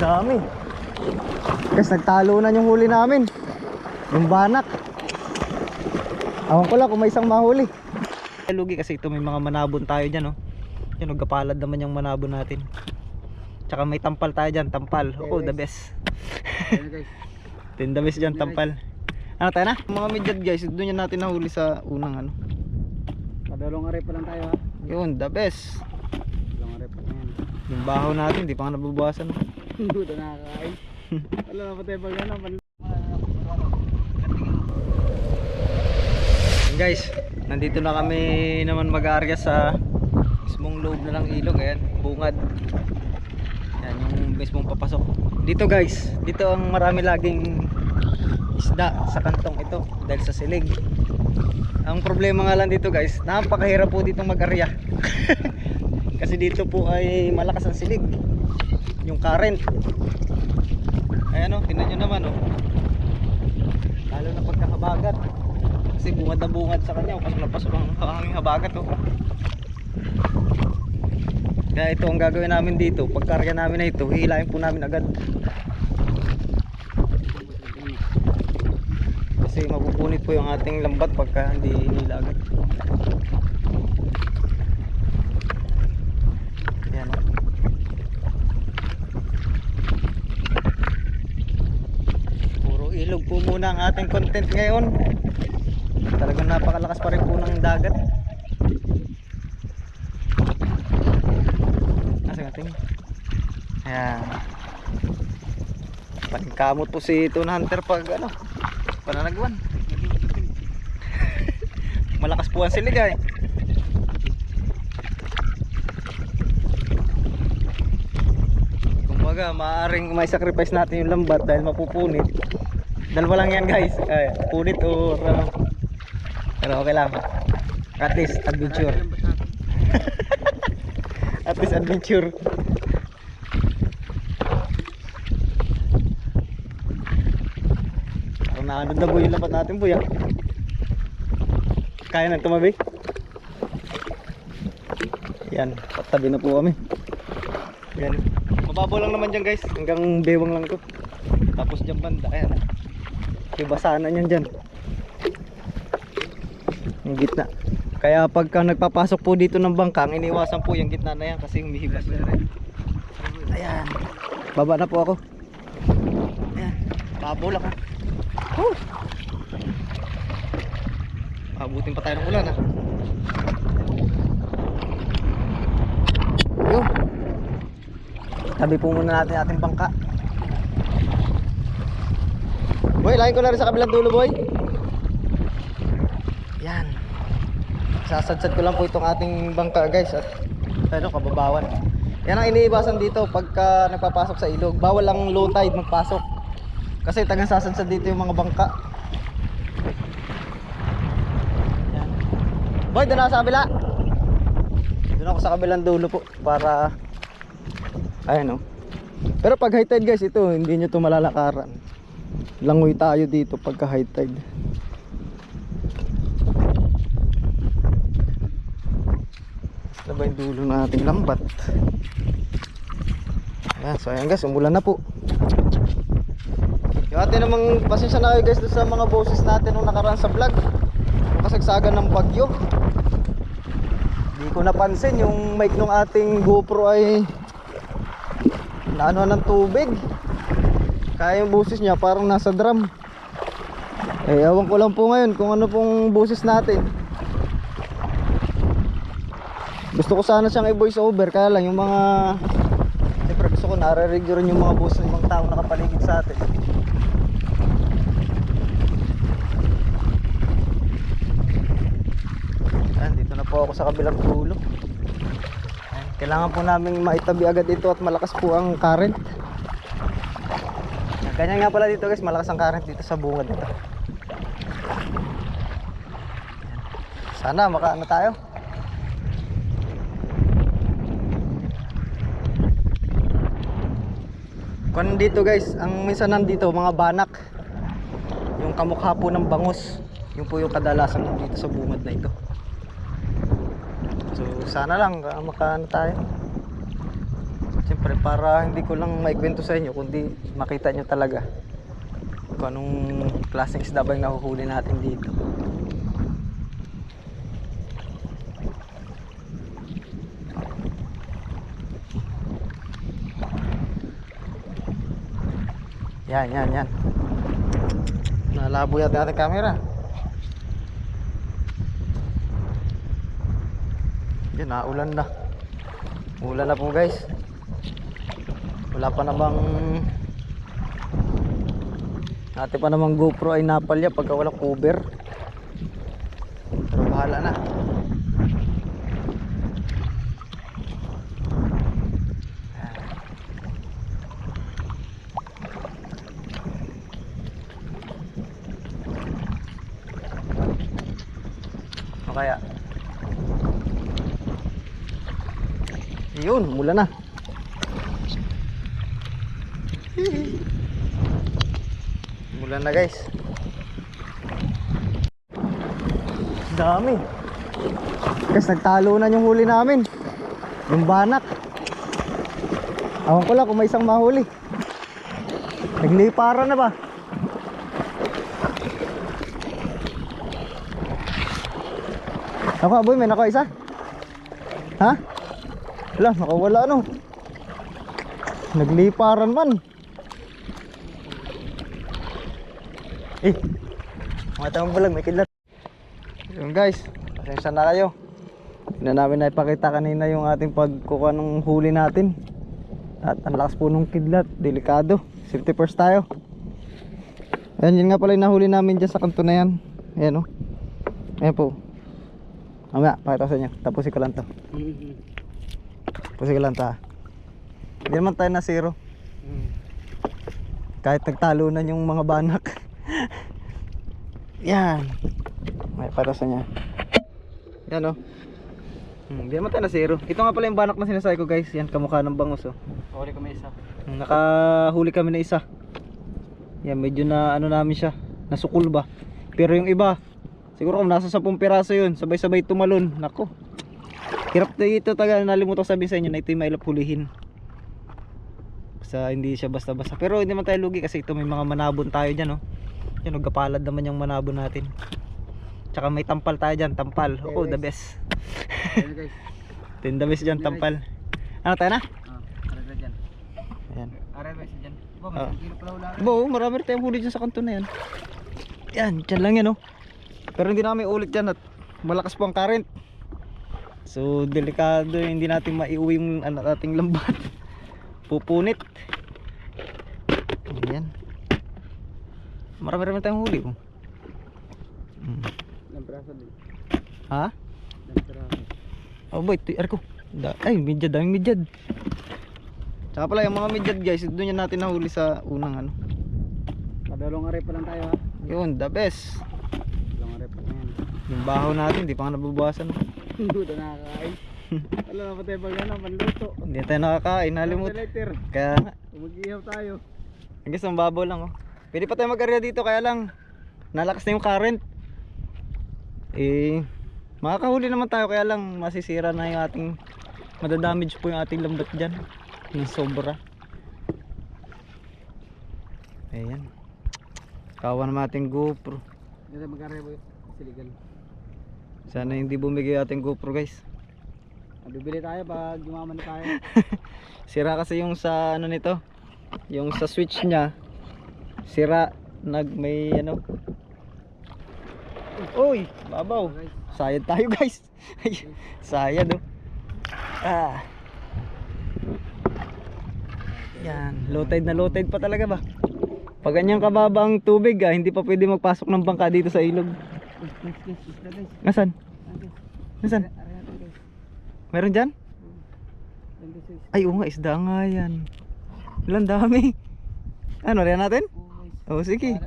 Dami. Guys, nagtalo na yung huli namin. Yung banak. Awan ko lang kung may isang mahuli. Lugi kasi ito, may mga manabon tayo dyan, oh. Yan, nagkapalad naman yung manabon natin. Tsaka may tampal tayo dyan, tampal. Oh, the best. Ito the best dyan, tampal. Ano tayo na? Mga midyat guys, doon yan natin nahuli sa unang ano. Padalong aray pa lang tayo ha. Yun, the best. Padalong aray pa lang yan. Yung baho natin, di pa nga nababawasan. Hindi na nakakain. Wala na pa tayo pag ano. Guys, nandito na kami naman mag-aarya sa mismong loob na ng ilog. Ayan, bungad. Yan yung mismong papasok. Dito guys, dito ang marami laging isda sa kantong ito dahil sa silig. Ang problema nga lang dito guys, napakahirap po dito mag-arya. Kasi dito po ay malakas ang silig, yung current. Ayan o, tingnan nyo naman o. Lalo na pagkahabagat. Kasi bungad na bungad sa kanya, pasok na pasok ang hanging habagat o. Kaya ito ang gagawin namin dito. Pagkarga namin na ito, hihilain po namin agad. Kasi mapupunit po yung ating lambat pagka hindi hinila agad. Yan o. Puro ilog po muna ang ating content ngayon. Talagang napakalakas pa rin po ng dagat. Nasa natin. Ayan. Paningkamot po si Tuna Hunter pag ano, pananagwan. Malakas po ang silig ay. Kumbaga maaaring may sacrifice natin yung lambat dahil mapupunit. Dalawa lang yan guys, ay, punit o ano. Pero okay lang. At least adventure. At least adventure. Kung naanod na boy yung lambat natin boy, ah. Kaya nang tumabi. Yan, patabi na po kami. Yan. Mababaw lang naman dyan guys, hanggang bewang lang to. Tapos dyan banda, ayan. Ibasaan na yan dyan. Yung gitna. Kaya pagka nagpapasok po dito ng bangkang, iniwasan po yung gitna na yan kasi humihibas na rin. Ayan. Baba na po ako. Ayan. Babaw lang ha. Abutin pa tayo ng ulan ha. Ayun. Tabi po muna natin ating bangka. Boy, lain ko na rin sa kabilang dulo boy. Yan. Sasadsad ko lang po itong ating bangka guys. At ano, kababawan. Yan ang iniibasan dito pagka nagpapasok sa ilog. Bawal lang low tide magpasok. Kasi tagang sasadsad dito yung mga bangka. Yan. Boy, doon ako sa kabila. Doon ako sa kabilang dulo po. Para ayan o. Pero pag high tide guys, ito hindi nyo ito malalakaran. Langoy tayo dito pagka high tide. Basta ba yung dulo na ating lambat. Ayan, so ayan guys, umulan na po. Yung atin namang pasensya na kayo guys sa mga boses natin nung nakaraan sa vlog. Yung kasagsagan ng bagyo. Hindi ko napansin yung mic ng ating GoPro ay naano ng tubig. Kaya yung boses niya parang nasa drum. Eh, ewan ko lang po ngayon kung ano pong boses natin. Gusto ko sana siyang i-voice over, kaya lang yung mga siyempre gusto ko nare-rig rin yung mga boses ng mga taong nakapaligid sa atin. Ayan, dito na po ako sa kabilang dulo. Ayan, kailangan po namin maitabi agad ito at malakas po ang current. Ganyan nga pala dito guys, malakas ang current dito sa bungad nito. Sana makaano tayo. Kung dito guys, ang minsan nandito mga banak. Yung kamukha po ng bangus. Yung po yung kadalasan dito sa bungad na ito. So sana lang makaano tayo. Siyempre para hindi ko lang maikwento sa inyo kundi makita nyo talaga kung anong klaseng isda ba yung nahuhuli natin dito. Yan. Nalabo yata ating camera. Yan, naulan na. Ulan na po guys. Wala pa namang ate pa namang GoPro ay napalya pagka walang cover. Pero bahala na. O kaya yun, mula na. Mula na guys. Dami. Guys, nagtalo na yung huli namin. Yung banak. Awan ko lang kung may isang mahuli. Nagliparan na ba? Ako, boy, may nakuha isa? Ha? Wala, nakawala ano. Nagliparan man. Mga tamang balag, may kidlat. Yun guys, pasensya na kayo. Hindi na namin naipakita kanina yung ating pagkukuha ng huli natin. At ang lakas po nung kidlat, delikado. Safety first tayo. Ayan, yun nga pala yung nahuli namin dyan sa kanto na yan. Ayan o. Ayan po. Mamaya, pakita ko sa inyo. Tapusin ko lang to. Tapusin ko lang to ha. Hindi naman tayo na zero. Kahit nagtalo na yung mga banak. Yan. May para sa niya. Yan o. Hindi naman tayo na zero. Ito nga pala yung banak na sinasabi ko guys. Yan, kamukha ng bangus o. Huli kami isa. Nakahuli kami na isa. Yan, medyo na ano namin siya. Nasukul ba. Pero yung iba, siguro kung nasa 10 piraso yun, sabay-sabay tumalon. Nako. Hirap na ito taga, nalimutan ko sabihin sa inyo na ito yung mailap hulihin. Basta hindi siya basta-basta. Pero hindi man tayo lugi kasi ito may mga manabon tayo dyan oh. Yan, nagkapalad naman yung manabon natin. Tsaka may tampal tayo dyan, tampal. Oh, the best. Ayan guys. Ito yung the best dyan, tampal. Ano tayo na? Aray ba dyan? Ayan. Aray ba dyan? Ba, Ah. mas kilo pala wala. Bo, marami rin tayong huli dyan sa kanto na yan. Yan, dyan lang yan oh. Pero hindi namin ulit dyan at malakas po ang current. So delikado, hindi natin maiuwi yung ating lambat. Pupunit. Ayan. Marami tayong huli oh. Lampraso din. Ha? Lampraso. Oh boy, ko. Ay, midyad, daming midyad. Tsaka pala yung mga midyad guys, doon yan natin nahuli sa unang ano. Padalong aray pa lang tayo ha. Yun, the best. Padalong aray pa lang yan. Yung baho natin, di pa nga nababawasan. Hindi na nakakain. Wala na pa tayo pag ano, panluto. Hindi tayo nakakain, nalimut. Later. Kaya nga, Mag-ihaw tayo. guys, ang babaw lang oh. Pwede pa tayo mag-area dito, kaya lang nalakas na yung current. Makakahuli naman tayo, kaya lang masisira na yung ating, madadamage po yung ating lambat dyan. Yung sobra. Ayan. Kawa naman ating GoPro. Hindi tayo mag-aray ba yun? Siligan. Sana hindi bumigay ating GoPro guys. Bibili tayo pag yumaman na tayo. Sira kasi yung sa ano nito, yung sa switch niya. Sira, may ano. Uy, babaw. Sayad tayo guys. Sayad oh. Yan, low tide na low tide pa talaga ba? Pag ganyang kababa ang tubig hindi pa pwede magpasok ng bangka dito sa ilog. Nasaan? Nasaan? Meron dyan? Ay, oo nga, isda nga yan. Ilan dami. Ano, riyan natin? Oh, sige.